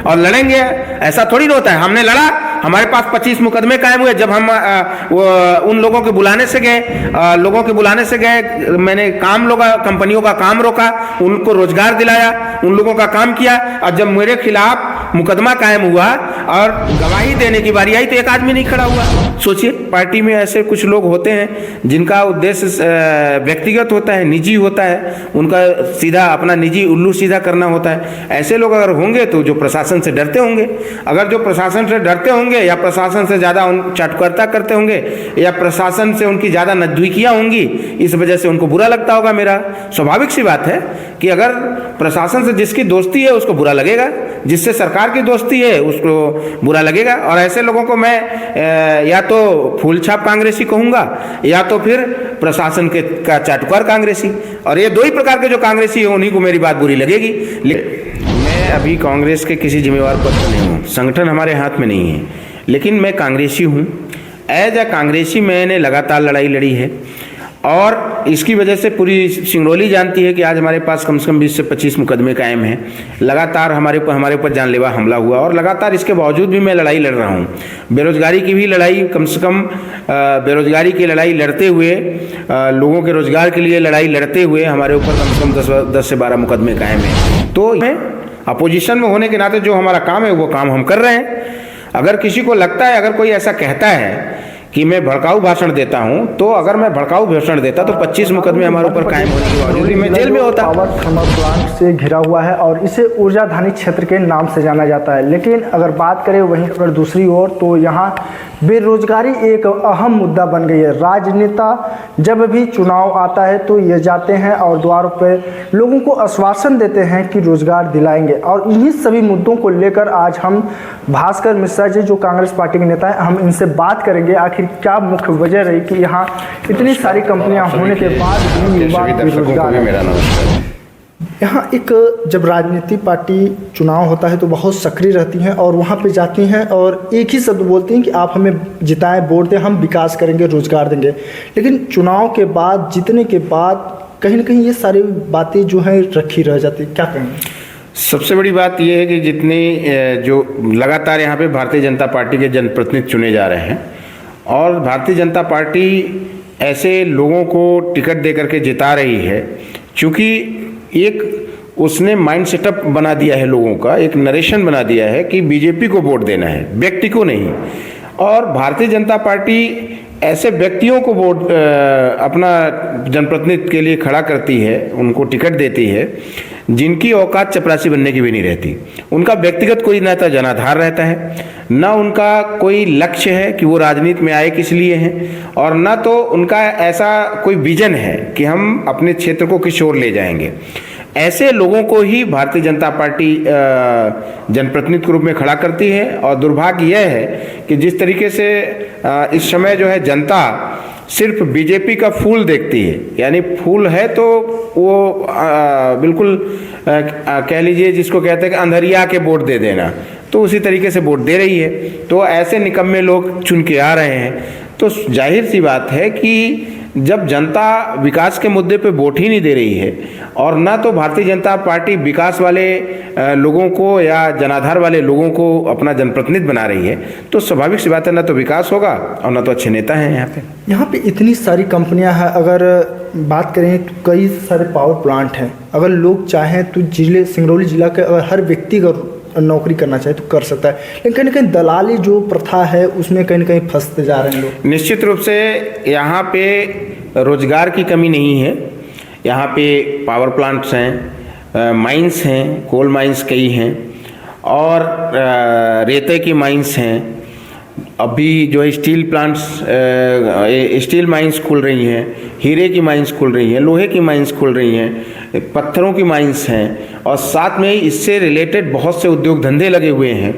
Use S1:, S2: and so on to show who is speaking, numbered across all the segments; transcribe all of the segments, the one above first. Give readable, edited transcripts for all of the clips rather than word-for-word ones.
S1: और लड़ेंगे। ऐसा थोड़ी ना होता है, हमने लड़ा, हमारे पास 25 मुकदमे कायम हुए। जब हम उन लोगों के बुलाने से गए, मैंने काम लोग कंपनियों का काम रोका, उनको रोजगार दिलाया, उन लोगों का काम किया। और जब मेरे खिलाफ मुकदमा कायम हुआ और गवाही देने की बारी आई तो एक आदमी नहीं खड़ा हुआ। सोचिए, पार्टी में ऐसे कुछ लोग होते हैं जिनका उद्देश्य व्यक्तिगत होता है, निजी होता है, उनका सीधा अपना निजी उल्लू सीधा करना होता है। ऐसे लोग अगर होंगे तो जो प्रशासन से डरते होंगे, अगर जो प्रशासन से डरते होंगे या प्रशासन से ज़्यादा चाटुकारिता करते होंगे या प्रशासन से उनकी ज़्यादा नज़दीकियाँ होंगी, इस वजह से उनको बुरा लगता होगा। मेरा स्वाभाविक सी बात है कि अगर प्रशासन से जिसकी दोस्ती है उसको बुरा लगेगा, जिससे सरकार की दोस्ती है उसको बुरा लगेगा। और ऐसे लोगों को मैं या तो फूल छाप कांग्रेसी कहूँगा या तो फिर प्रशासन के का चाटुकार कांग्रेसी, और ये दो ही प्रकार के जो कांग्रेसी है उन्हीं को मेरी बात बुरी लगेगी। मैं अभी कांग्रेस के किसी जिम्मेवार पद पर नहीं हूँ, संगठन हमारे हाथ में नहीं है, लेकिन मैं कांग्रेसी हूँ। एज ए कांग्रेसी मैंने लगातार लड़ाई लड़ी है और इसकी वजह से पूरी सिंगरौली जानती है कि आज हमारे पास कम से कम 20 से 25 मुकदमे कायम हैं। लगातार हमारे ऊपर जानलेवा हमला हुआ और लगातार इसके बावजूद भी मैं लड़ाई लड़ रहा हूँ। बेरोजगारी की भी लड़ाई, कम से कम बेरोजगारी की लड़ाई लड़ते हुए, लोगों के रोजगार के लिए लड़ाई लड़ते हुए हमारे ऊपर कम से कम 10 से 12 मुकदमे कायम हैं। तो अपोजिशन में होने के नाते जो हमारा काम है वो काम हम कर रहे हैं। अगर किसी को लगता है, अगर कोई ऐसा कहता है कि मैं भड़काऊ भाषण देता हूं, तो अगर मैं भड़काऊ भाषण देता तो 25 मुकदमे हमारे ऊपर कायम होने के बावजूद मैं जेल में होता।
S2: पावर थर्मल प्लांट से घिरा हुआ है और इसे ऊर्जाधानी क्षेत्र के नाम से जाना जाता है। लेकिन अगर बात करें वहीं पर दूसरी ओर, तो यहाँ बेरोजगारी एक अहम मुद्दा बन गई है। राजनेता जब भी चुनाव आता है तो ये जाते हैं और द्वारों पर लोगों को आश्वासन देते हैं कि रोजगार दिलाएंगे, और इन्हीं सभी मुद्दों को लेकर आज हम भास्कर मिश्रा जी, जो कांग्रेस पार्टी के नेता हैं, हम इनसे बात करेंगे आखिर क्या मुख्य वजह रही कि यहाँ इतनी सारी कंपनियां होने के बाद भी युवा बेरोजगार। यहाँ एक जब राजनीतिक पार्टी चुनाव होता है तो बहुत सक्रिय रहती हैं और वहाँ पे जाती हैं और एक ही शब्द बोलती हैं कि आप हमें जिताएं, वोट दें, हम विकास करेंगे, रोजगार देंगे। लेकिन चुनाव के बाद, जीतने के बाद कहीं ना कहीं ये सारी बातें जो हैं रखी रह जाती, क्या कहेंगे?
S1: सबसे बड़ी बात यह है कि जितने जो लगातार यहाँ पे भारतीय जनता पार्टी के जनप्रतिनिधि चुने जा रहे हैं और भारतीय जनता पार्टी ऐसे लोगों को टिकट दे करके जिता रही है, क्योंकि एक उसने माइंड सेटअप बना दिया है लोगों का, एक नरेशन बना दिया है कि बीजेपी को वोट देना है, व्यक्ति को नहीं। और भारतीय जनता पार्टी ऐसे व्यक्तियों को वोट अपना जनप्रतिनिधि के लिए खड़ा करती है, उनको टिकट देती है जिनकी औकात चपरासी बनने की भी नहीं रहती। उनका व्यक्तिगत कोई ना तो जनाधार रहता है, ना उनका कोई लक्ष्य है कि वो राजनीति में आए किस लिए हैं, और ना तो उनका ऐसा कोई विजन है कि हम अपने क्षेत्र को किस ओर ले जाएंगे। ऐसे लोगों को ही भारतीय जनता पार्टी जनप्रतिनिधि के रूप में खड़ा करती है। और दुर्भाग्य यह है कि जिस तरीके से इस समय जो है जनता सिर्फ बीजेपी का फूल देखती है, यानी फूल है तो वो बिल्कुल कह लीजिए जिसको कहते हैं कि अंधरिया के वोट दे देना, तो उसी तरीके से वोट दे रही है। तो ऐसे निकम्मे लोग चुन के आ रहे हैं, तो जाहिर सी बात है कि जब जनता विकास के मुद्दे पे वोट ही नहीं दे रही है और ना तो भारतीय जनता पार्टी विकास वाले लोगों को या जनाधार वाले लोगों को अपना जनप्रतिनिधि बना रही है, तो स्वाभाविक सी बात है ना तो विकास होगा और ना तो अच्छे नेता हैं। यहाँ पे
S2: इतनी सारी कंपनियां हैं, अगर बात करें तो कई सारे पावर प्लांट हैं। अगर लोग चाहें तो सिंगरौली जिला के अगर हर व्यक्ति का नौकरी करना चाहे तो कर सकता है, लेकिन कहीं ना कहीं दलाली जो प्रथा है उसमें कहीं ना कहीं फंसते जा रहे हैं लोग।
S1: निश्चित रूप से यहाँ पे रोजगार की कमी नहीं है। यहाँ पे पावर प्लांट्स हैं, माइंस हैं, कोल माइंस कई हैं और रेते की माइंस हैं। अभी जो है स्टील प्लांट्स, स्टील माइंस खुल रही हैं, हीरे की माइंस खुल रही हैं, लोहे की माइंस खुल रही हैं, पत्थरों की माइंस हैं और साथ में इससे रिलेटेड बहुत से उद्योग धंधे लगे हुए हैं।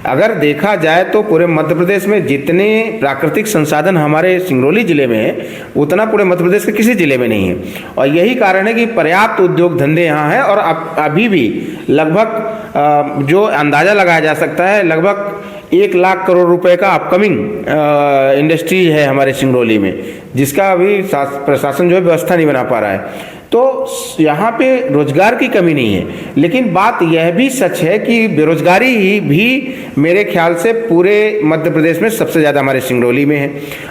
S1: अगर देखा जाए तो पूरे मध्य प्रदेश में जितने प्राकृतिक संसाधन हमारे सिंगरौली ज़िले में है उतना पूरे मध्य प्रदेश के किसी ज़िले में नहीं है। और यही कारण है कि पर्याप्त उद्योग धंधे यहाँ हैं और अभी भी लगभग जो अंदाज़ा लगाया जा सकता है लगभग 1 लाख करोड़ रुपए का अपकमिंग इंडस्ट्री है हमारे सिंगरौली में, जिसका अभी प्रशासन जो है व्यवस्था नहीं बना पा रहा है। तो यहाँ पे रोजगार की कमी नहीं है, लेकिन बात यह भी सच है कि बेरोजगारी ही भी मेरे ख्याल से पूरे मध्य प्रदेश में सबसे ज़्यादा हमारे सिंगरौली में है,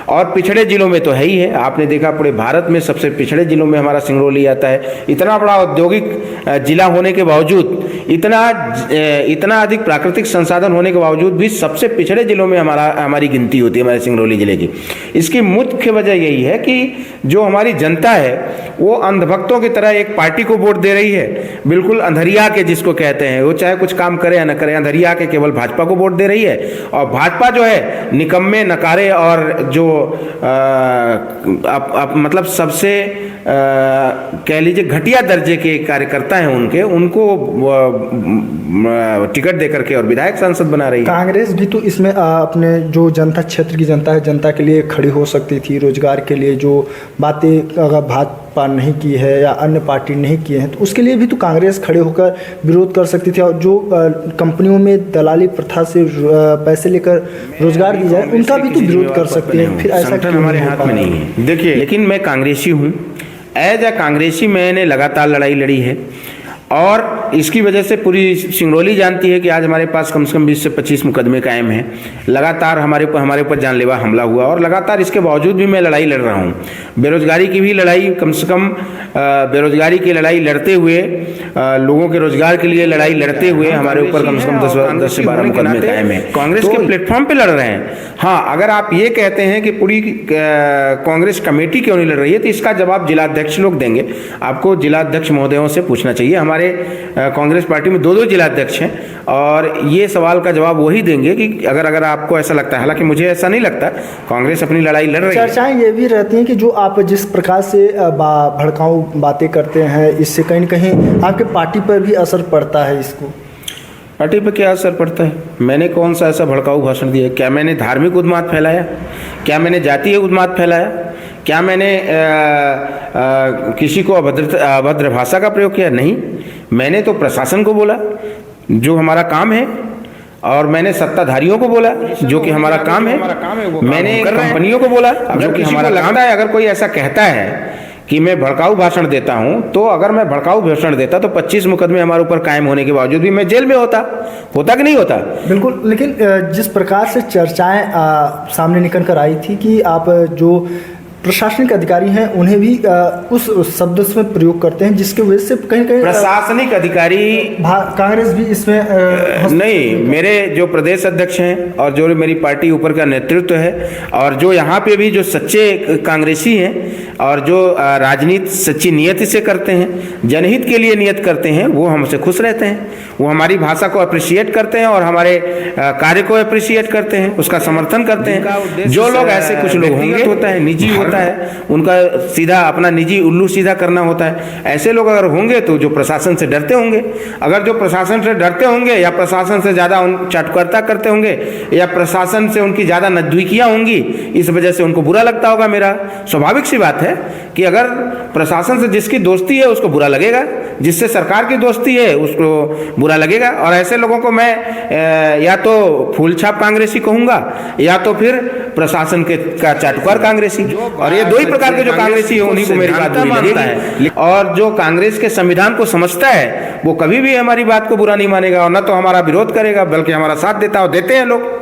S1: और पिछड़े जिलों में तो है ही है। आपने देखा पूरे भारत में सबसे पिछड़े जिलों में हमारा सिंगरौली आता है। इतना बड़ा औद्योगिक जिला होने के बावजूद, इतना अधिक प्राकृतिक संसाधन होने के बावजूद भी सबसे पिछड़े जिलों में हमारी गिनती होती है हमारे सिंगरौली जिले की। इसकी मुख्य वजह यही है कि जो हमारी जनता है वो अंधभक्तों की तरह एक पार्टी को वोट दे रही है, बिल्कुल अंधरिया के जिसको कहते हैं, वो चाहे कुछ काम करे या न करे, अंधरिया के केवल भाजपा को वोट दे रही है। और भाजपा जो है निकम्मे, नकारे और जो मतलब सबसे कह लीजिए घटिया दर्जे के कार्यकर्ता हैं उनको टिकट दे करके और विधायक सांसद बना रही है।
S2: कांग्रेस भी तो इसमें अपने जो जनता क्षेत्र की जनता है, जनता के लिए खड़ी हो सकती थी। रोजगार के लिए जो बातें अगर भाजपा नहीं की है या अन्य पार्टी नहीं किए हैं, तो उसके लिए भी तो कांग्रेस खड़े होकर विरोध कर सकती थी। और जो कंपनियों में दलाली प्रथा से पैसे लेकर रोजगार दी जाए, उनका भी तो विरोध कर सकते हैं। फिर ऐसा क्यों
S1: हमारे हाथ में नहीं है? देखिए, लेकिन मैं कांग्रेसी हूँ। एज ए कांग्रेसी मैंने लगातार लड़ाई लड़ी है, और इसकी वजह से पूरी सिंगरौली जानती है कि आज हमारे पास कम से कम 20 से 25 मुकदमे कायम हैं। लगातार हमारे ऊपर जानलेवा हमला हुआ, और लगातार इसके बावजूद भी मैं लड़ाई लड़ रहा हूँ। बेरोजगारी की भी लड़ाई, कम से कम बेरोजगारी की लड़ाई लड़ते हुए, लोगों के रोजगार के लिए लड़ाई लड़ते हुए हमारे ऊपर कम से कम 10 से 12 मुकदमे कायम हैं। कांग्रेस के प्लेटफॉर्म पे लड़ रहे हैं। हाँ, अगर आप ये कहते हैं कि पूरी कांग्रेस कमेटी क्यों नहीं लड़ रही है, तो इसका जवाब जिलाध्यक्ष लोग देंगे। आपको जिलाध्यक्ष महोदयों से पूछना चाहिए। हमारे कांग्रेस पार्टी में 2 जिलाध्यक्ष हैं, और ये सवाल का जवाब वही देंगे कि अगर आपको ऐसा लगता है। हालांकि मुझे ऐसा नहीं लगता, कांग्रेस अपनी लड़ाई लड़ रही है।
S2: चर्चाएं ये भी रहती हैं कि जो आप जिस प्रकार से भड़काऊ बातें करते हैं, इससे कहीं न कहीं आपके पार्टी पर भी असर पड़ता है। इसको
S1: पार्टी पर क्या असर पड़ता है? मैंने कौन सा ऐसा भड़काऊ भाषण दिया? क्या मैंने धार्मिक उन्माद फैलाया? क्या मैंने जातीय उन्माद फैलाया? क्या मैंने किसी को अभद्र भाषा का प्रयोग किया? नहीं, मैंने तो प्रशासन को बोला जो हमारा काम है, और मैंने सत्ताधारियों को बोला जो कि हमारा काम है। मैंने कंपनियों को बोला जो कि हमारा काम है। अगर कोई ऐसा कहता है कि मैं भड़काऊ भाषण देता हूं, तो अगर मैं भड़काऊ भाषण देता तो 25 मुकदमे हमारे ऊपर कायम होने के बावजूद भी मैं जेल में होता कि नहीं होता?
S2: बिल्कुल। लेकिन जिस प्रकार से चर्चाएं सामने निकल कर आई थी कि आप जो प्रशासनिक अधिकारी हैं उन्हें भी उस शब्द में प्रयोग करते हैं, जिसके वजह से कहीं
S1: प्रशासनिक अधिकारी
S2: कांग्रेस भी इसमें
S1: नहीं। मेरे जो प्रदेश अध्यक्ष हैं और जो मेरी पार्टी ऊपर का नेतृत्व है, और जो यहाँ पे भी जो सच्चे कांग्रेसी हैं और जो राजनीति सच्ची नियति से करते हैं, जनहित के लिए नियत करते हैं, वो हमसे खुश रहते हैं। वो हमारी भाषा को अप्रिशिएट करते हैं और हमारे कार्य को अप्रिशिएट करते हैं, उसका समर्थन करते हैं। जो लोग ऐसे कुछ लोग होंगे, होता है निजी होता है, उनका सीधा अपना निजी उल्लू सीधा करना होता है। ऐसे लोग अगर होंगे तो जो प्रशासन से डरते होंगे, अगर जो प्रशासन से डरते होंगे या प्रशासन से ज़्यादा चाटुकारिता करते होंगे या प्रशासन से उनकी ज़्यादा नज़दीकियाँ होंगी, इस वजह से उनको बुरा लगता होगा। मेरा स्वाभाविक सी बात है कि अगर प्रशासन से जिसकी दोस्ती है उसको बुरा लगेगा, जिससे सरकार की दोस्ती है उसको बुरा लगेगा। और ऐसे लोगों को मैं या तो फूलछाप कांग्रेसी कहूँगा या तो फिर प्रशासन का चाटुकार कांग्रेसी। और ये 2 ही प्रकार के जो कांग्रेसी है उन्हीं को मेरी बात बुरी लगेगी। और जो कांग्रेस के संविधान को समझता है वो कभी भी हमारी बात को बुरा नहीं मानेगा, और न तो हमारा विरोध करेगा बल्कि हमारा साथ देता और देते हैं लोग।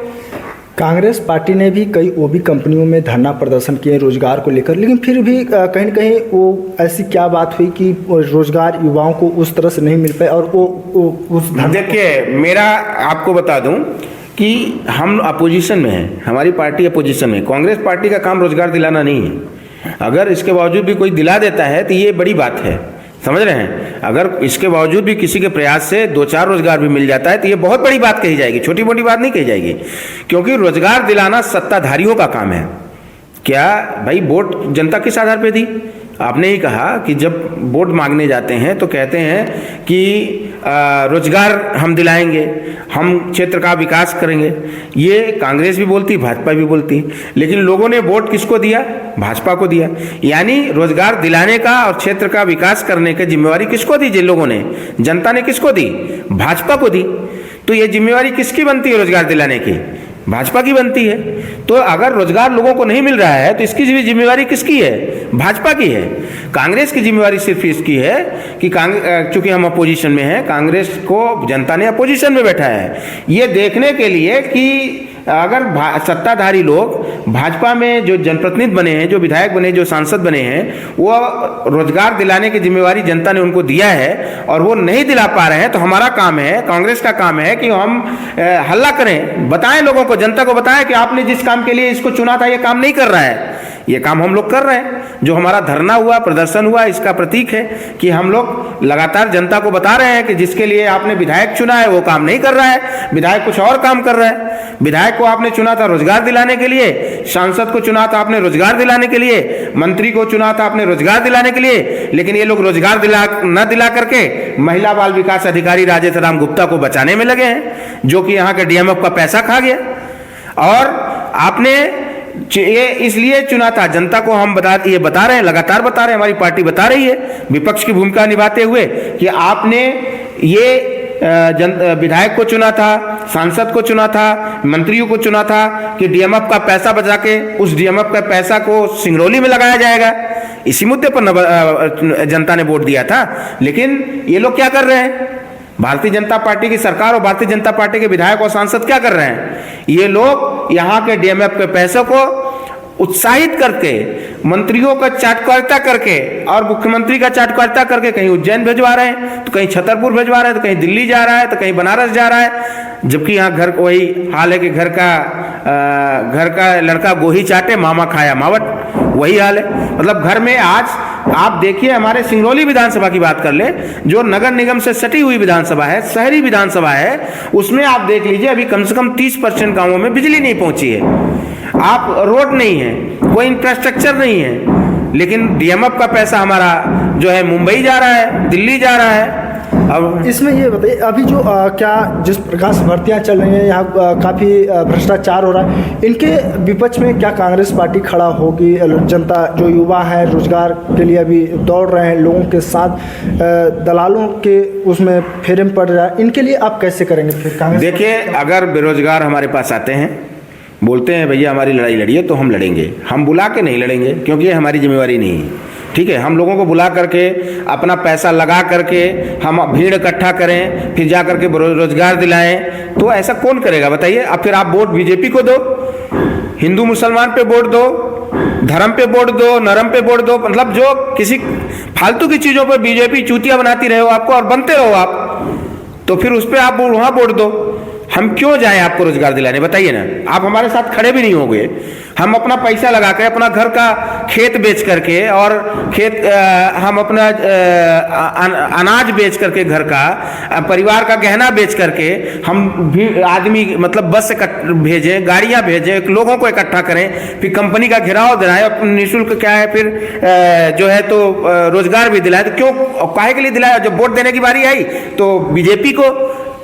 S2: कांग्रेस पार्टी ने भी कई ओबी कंपनियों में धरना प्रदर्शन किए रोजगार को लेकर, लेकिन फिर भी कहीं न कहीं वो ऐसी क्या बात हुई कि रोजगार युवाओं को उस तरह से नहीं मिल पाए? और वो उस
S1: देखिए, मेरा आपको बता दूं कि हम अपोजिशन में हैं, हमारी पार्टी अपोजिशन में। कांग्रेस पार्टी का काम रोजगार दिलाना नहीं है। अगर इसके बावजूद भी कोई दिला देता है तो ये बड़ी बात है, समझ रहे हैं? अगर इसके बावजूद भी किसी के प्रयास से 2-4 रोजगार भी मिल जाता है तो ये बहुत बड़ी बात कही जाएगी, छोटी मोटी बात नहीं कही जाएगी। क्योंकि रोजगार दिलाना सत्ताधारियों का काम है। क्या भाई वोट जनता किस आधार पे दी? आपने ही कहा कि जब वोट मांगने जाते हैं तो कहते हैं कि रोजगार हम दिलाएंगे, हम क्षेत्र का विकास करेंगे। ये कांग्रेस भी बोलती, भाजपा भी बोलती, लेकिन लोगों ने वोट किसको दिया? भाजपा को दिया। यानी रोजगार दिलाने का और क्षेत्र का विकास करने की जिम्मेवारी किसको दी? जिन लोगों ने, जनता ने किसको दी? भाजपा को दी। तो ये जिम्मेवारी किसकी बनती है रोजगार दिलाने की? भाजपा की बनती है। तो अगर रोजगार लोगों को नहीं मिल रहा है तो इसकी भी जिम्मेवारी किसकी है? भाजपा की है। कांग्रेस की जिम्मेवारी सिर्फ इसकी है कि चूंकि हम अपोजिशन में हैं, कांग्रेस को जनता ने अपोजिशन में बैठा है ये देखने के लिए कि अगर सत्ताधारी लोग भाजपा में जो जनप्रतिनिधि बने हैं, जो विधायक बने, जो सांसद बने हैं, वो रोजगार दिलाने की जिम्मेवारी जनता ने उनको दिया है और वो नहीं दिला पा रहे हैं, तो हमारा काम है, कांग्रेस का काम है कि हम हल्ला करें, बताएं लोगों को, जनता को बताएं कि आपने जिस काम के लिए इसको चुना था ये काम नहीं कर रहा है। ये काम हम लोग कर रहे हैं। जो हमारा धरना हुआ, प्रदर्शन हुआ, इसका प्रतीक है कि हम लोग लगातार जनता को बता रहे हैं कि जिसके लिए आपने विधायक चुना है वो काम नहीं कर रहा है, विधायक कुछ और काम कर रहा है। विधायक को आपने चुना था रोजगार दिलाने के लिए, सांसद को चुना था आपने रोजगार दिलाने के लिए, मंत्री को चुना था आपने रोजगार दिलाने के लिए, लेकिन ये लोग रोजगार न दिला करके महिला बाल विकास अधिकारी राजेश राम गुप्ता को बचाने में लगे हैं, जो कि यहाँ के डीएमएफ का पैसा खा गया। और आपने ये इसलिए चुना था, जनता को हम बता रहे हैं, लगातार बता रहे हैं, हमारी पार्टी बता रही है विपक्ष की भूमिका निभाते हुए कि आपने ये विधायक को चुना था, सांसद को चुना था, मंत्रियों को चुना था कि डीएमएफ का पैसा बचा के उस डीएमएफ का पैसा को सिंगरौली में लगाया जाएगा। इसी मुद्दे पर जनता ने वोट दिया था। लेकिन ये लोग क्या कर रहे हैं? भारतीय जनता पार्टी की सरकार और भारतीय जनता पार्टी के विधायक और सांसद क्या कर रहे हैं? ये लोग यहाँ के डीएमएफ के पैसों को उत्साहित करके, मंत्रियों का चाटकारिता करके और मुख्यमंत्री का चाटकारिता करके कहीं उज्जैन भिजवा रहे हैं, तो कहीं छतरपुर भिजवा रहे हैं, तो कहीं दिल्ली जा रहा है, तो कहीं बनारस जा रहा है। जबकि यहाँ घर वही हाल है कि घर का लड़का गोही चाटे, मामा खाया मावट, वही हाल है। मतलब घर में आज आप देखिए, हमारे सिंगरौली विधानसभा की बात कर ले, जो नगर निगम से सटी हुई विधानसभा है, शहरी विधानसभा है, उसमें आप देख लीजिए अभी कम से कम 30% गांवों में बिजली नहीं पहुंची है। आप रोड नहीं है, कोई इंफ्रास्ट्रक्चर नहीं है, लेकिन डीएमएफ का पैसा हमारा जो है मुंबई जा रहा है, दिल्ली जा रहा है। अब
S2: इसमें ये बताइए, अभी जो क्या जिस प्रकार से भर्तियाँ चल रही हैं, यहाँ काफ़ी भ्रष्टाचार हो रहा है, इनके विपक्ष में क्या कांग्रेस पार्टी खड़ा होगी? जनता जो युवा है रोजगार के लिए अभी दौड़ रहे हैं, लोगों के साथ दलालों के उसमें फेरे में पड़ रहा है, इनके लिए आप कैसे करेंगे फिर कांग्रेस?
S1: देखिए, अगर बेरोजगार हमारे पास आते हैं, बोलते हैं भैया हमारी लड़ाई लड़िए, तो हम लड़ेंगे। हम बुला के नहीं लड़ेंगे, क्योंकि ये हमारी जिम्मेवारी नहीं है। ठीक है, हम लोगों को बुला करके अपना पैसा लगा करके हम भीड़ इकट्ठा करें, फिर जा करके रोजगार दिलाएं, तो ऐसा कौन करेगा बताइए? अब फिर आप वोट बीजेपी को दो, हिंदू मुसलमान पे वोट दो, धर्म पे वोट दो, नरम पे वोट दो, मतलब जो किसी फालतू की चीजों पर बीजेपी चूतिया बनाती रहे हो आपको और बनते रहो आप, तो फिर उस पर आप वहां वोट दो। हम क्यों जाएं आपको रोजगार दिलाने? बताइए ना। आप हमारे साथ खड़े भी नहीं होंगे। हम अपना पैसा लगा के, अपना घर का खेत बेच करके और हम अपना अनाज बेच करके, घर का परिवार का गहना बेच करके हम भी आदमी मतलब बस से भेजें, गाड़ियां भेजें, लोगों को इकट्ठा करें, फिर कंपनी का घेराव दिलाएं, निःशुल्क क्या है फिर जो है तो रोजगार भी दिलाए। तो क्यों, काहे के लिए दिलाया? जब वोट देने की बारी आई तो बीजेपी को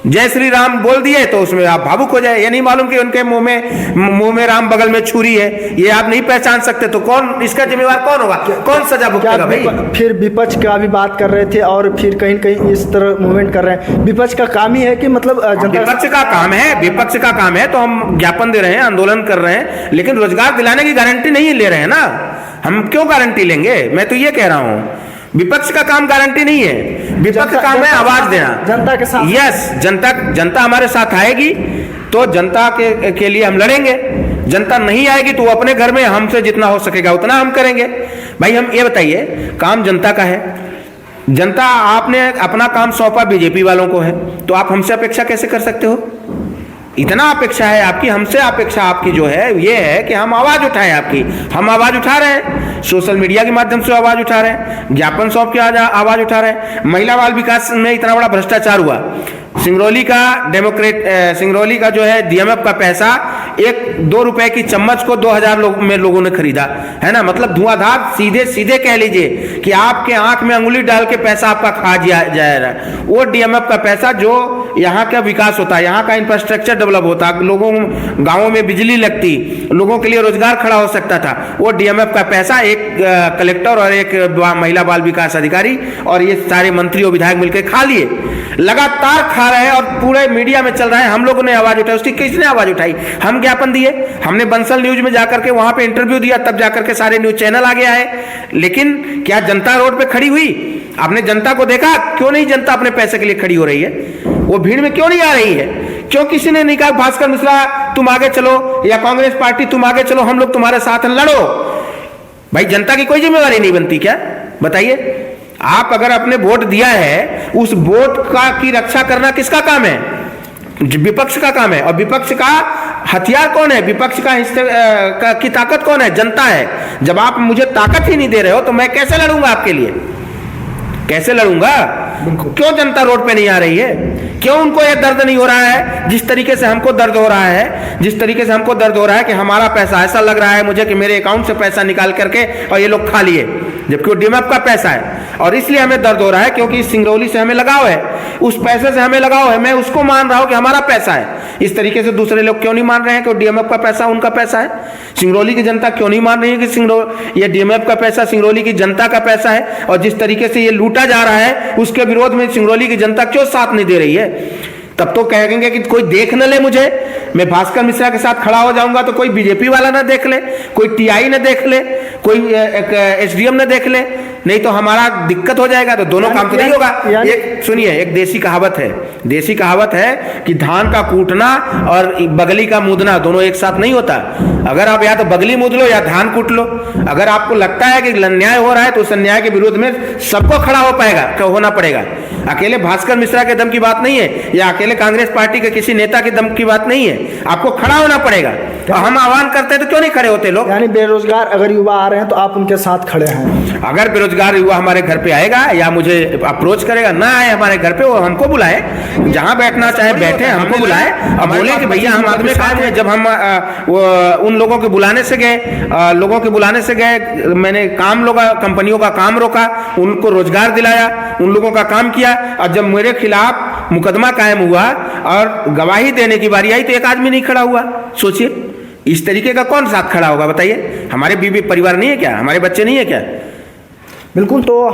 S1: जय श्री राम बोल दिए तो उसमें आप भावुक हो जाए। ये नहीं मालूम कि उनके मुंह में राम, बगल में छुरी है, ये आप नहीं पहचान सकते, तो कौन इसका जिम्मेवार कौन होगा? कौन सजा भुगतेगा भाई?
S2: फिर विपक्ष का भी बात कर रहे थे और फिर कहीं कहीं इस तरह मूवमेंट कर रहे हैं। विपक्ष का काम ही है कि मतलब
S1: विपक्ष का काम है, विपक्ष का काम है, तो हम ज्ञापन दे रहे हैं, आंदोलन कर रहे हैं, लेकिन रोजगार दिलाने की गारंटी नहीं ले रहे हैं ना। हम क्यों गारंटी लेंगे? मैं तो ये कह रहा हूँ, विपक्ष का काम गारंटी नहीं है, विपक्ष का काम है आवाज देना
S2: जनता के साथ।
S1: यस, जनता हमारे साथ आएगी तो जनता के लिए हम लड़ेंगे। जनता नहीं आएगी तो वो अपने घर में हमसे जितना हो सकेगा उतना हम करेंगे। भाई हम ये बताइए, काम जनता का है, जनता आपने अपना काम सौंपा बीजेपी वालों को है, तो आप हमसे अपेक्षा कैसे कर सकते हो? इतना अपेक्षा है आपकी, हमसे अपेक्षा आपकी जो है ये है कि हम आवाज उठाएं आपकी। हम आवाज उठा रहे हैं, सोशल मीडिया के माध्यम से आवाज उठा रहे हैं, ज्ञापन सौंप के आवाज उठा रहे हैं। महिला बाल विकास में इतना बड़ा भ्रष्टाचार हुआ, सिंगरौली का जो है डीएमएफ का पैसा 1-2 रुपए की चम्मच को 2000 लोगों ने खरीदा है ना। मतलब धुआंधार, सीधे कह लीजिए कि आपके आंख में अंगुली डाल के पैसा आपका खा जा रहा है। वो डीएमएफ का पैसा जो यहाँ का विकास होता है, यहाँ का इंफ्रास्ट्रक्चर डेवलप होता, लोगों गाँवों में बिजली लगती, लोगों के लिए रोजगार खड़ा हो सकता था, वो डीएमएफ का पैसा एक कलेक्टर और एक महिला बाल विकास अधिकारी और ये सारे मंत्री और विधायक मिलकर खा लिए, लगातार खा रहे हैं और पूरे मीडिया में चल रहा है। हम लोगों ने आवाज उठाई, उसकी किसने आवाज उठाई? हम नाम ज्ञापन दिए, हमने बंसल न्यूज में जाकर के वहां पे इंटरव्यू दिया, तब जाकर के सारे न्यूज चैनल आ गया है। लेकिन क्या जनता रोड पे खड़ी हुई? आपने जनता को देखा? क्यों नहीं जनता अपने पैसे के लिए खड़ी हो रही है? वो भीड़ में क्यों नहीं आ रही है? क्यों किसी ने नहीं कहा भास्कर मिश्रा तुम आगे चलो, या कांग्रेस पार्टी तुम आगे चलो, हम लोग तुम्हारे साथ लड़ो? भाई जनता की कोई जिम्मेवारी नहीं बनती क्या? बताइए। आप अगर अपने वोट दिया है, उस वोट का की रक्षा करना किसका काम है? विपक्ष का काम है। और विपक्ष का हथियार कौन है? विपक्ष का हिस्से की ताकत कौन है? जनता है। जब आप मुझे ताकत ही नहीं दे रहे हो तो मैं कैसे लड़ूंगा आपके लिए? कैसे लड़ूंगा? क्यों जनता रोड पे नहीं आ रही है? क्यों उनको यह दर्द नहीं हो रहा है जिस तरीके से हमको दर्द हो रहा है? जिस तरीके से हमको दर्द हो रहा है कि हमारा पैसा, ऐसा लग रहा है मुझे कि मेरे अकाउंट से पैसा निकाल करके और ये लोग खा लिए, जबकि वो डीएमएफ का पैसा है। और इसलिए हमें दर्द हो रहा है क्योंकि सिंगरौली से हमें लगाव है, उस पैसे से हमें लगाव है। मैं उसको मान रहा हूं कि हमारा पैसा है। इस तरीके से दूसरे लोग क्यों नहीं मान रहे हैं कि डीएमएफ का पैसा उनका पैसा है? सिंगरौली की जनता क्यों नहीं मान रही है कि ये डीएमएफ का पैसा सिंगरौली की जनता का पैसा है? और जिस तरीके से ये लूटा जा रहा है उसके विरोध में सिंगरौली की जनता क्यों साथ नहीं दे रही है? तब तो कहेंगे कि कोई देख न ले मुझे, मैं भास्कर मिश्रा के साथ खड़ा हो जाऊंगा तो कोई बीजेपी वाला ना देख ले, कोई टीआई ना देख ले, कोई एसडीएम ना देख ले, नहीं तो हमारा दिक्कत हो जाएगा। तो दोनों काम तो नहीं होगा। एक सुनिए, एक देसी कहावत है कि धान का कूटना और बगली का मूदना दोनों एक साथ नहीं होता। अगर आप या तो बगली मूद लो या धान कूट लो। अगर आपको लगता है कि अन्याय हो रहा है तो उस अन्याय के विरोध में सबको खड़ा होना पड़ेगा। अकेले भास्कर मिश्रा के दम की बात नहीं है, या अकेले कांग्रेस पार्टी के किसी नेता के दम की बात नहीं है, आपको खड़ा होना पड़ेगा। तो हम आह्वान करते हैं तो क्यों नहीं खड़े होते लोग?
S2: यानी बेरोजगार अगर युवा आ रहे हैं तो आप उनके साथ खड़े हैं?
S1: अगर बेरोजगार युवा हमारे घर पे आएगा या मुझे अप्रोच करेगा, ना आए हमारे घर पे, वो हमको बुलाए, जहां बैठना चाहे बैठे, हमको बुलाए और बोले कि भैया हम आपके साथ हैं। जब हम उन लोगों के बुलाने से गए, मैंने कंपनियों का काम रोका, उनको रोजगार दिलाया, उन लोगों का काम किया। और जब मेरे खिलाफ मुकदमा कायम हुआ और गवाही देने की बारी आई तो एक आदमी नहीं खड़ा हुआ। सोचिए, इस तरीके का कौन साथ खड़ा होगा? बताइए। हमारे बीवी परिवार नहीं है क्या? हमारे बच्चे नहीं है क्या?
S2: बिल्कुल। तो